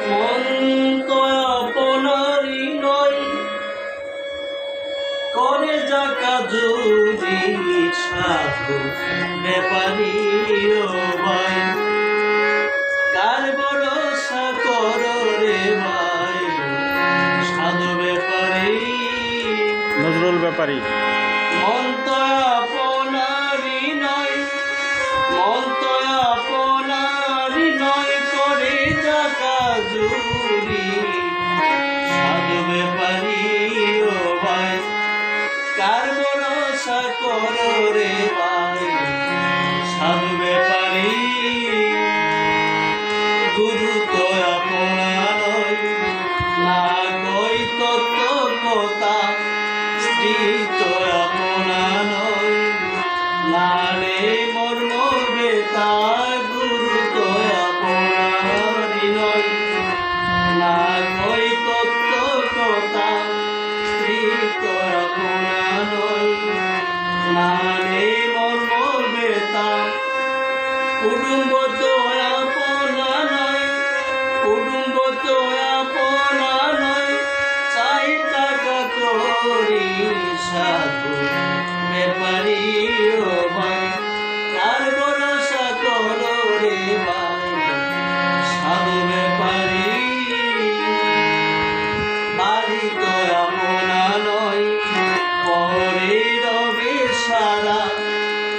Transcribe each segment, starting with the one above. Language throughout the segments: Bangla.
মন তো আপনারই নয়, করে যাকা জুরি সাধু ব্যাপারী ও ভাই, কার ভরসা করো রে ভাই, সাধু ব্যাপারী নজরুল ব্যাপারী। মন তো আপনারই নয়, মন তো আপনারই নয়, করে যাকা জুরি সাধু ব্যাপারী ও ভাই, কার ভরসা করো রে ভাই, সাধু ব্যাপারী। গুরু তো আপনার নয়, না কই তত্ত্ব কথা, স্ত্রী তো আপনার নয়, না রে মর্ম বেতা। গুরু তো আপনারই নয়, না কই তত্ত্ব কথা, স্ত্রী তো আপনার নয়, না রে মর্ম বেতা। কুটুম্ব তো আপনার নয়, কুটুম্ব তো আপনার নয়, চাই টাকা করি সাধু ব্যাপারী ও ভাই, কার ভরসা করো রে ভাই, সাধু ব্যাপারী। বাড়ি তো আপনার নয়, পরে রবে সারা,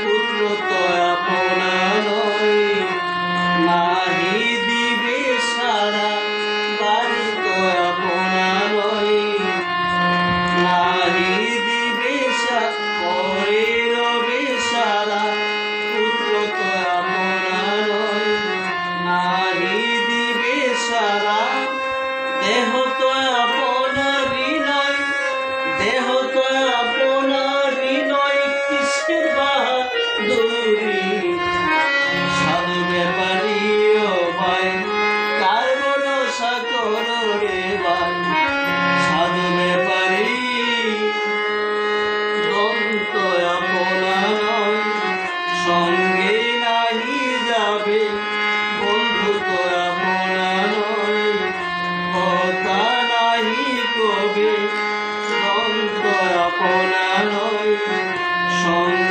পুত্র তো আপনার নয়, নাহি দিবে সারা। বাড়ি তো আপনার নয়, নাহি দিবে পরে রবে সারা, পুত্র তো আপনার নয়, নাহি দিবে সারা। দেহ তো আপনারই নয়, দেহ তো আপনারই নয়, কিসের বাহাদুরি সাধু ব্যাপারী ও ভাই, কার ভরসা করো রে ভাই, সাধু ব্যাপারী। দন্ত আপনার নয়, সঙ্গে নাহি যাবে, বন্ধু তো আপনার নয়, কথা নাহি কবে। দন্ত আপনার নয়, সঙ্গে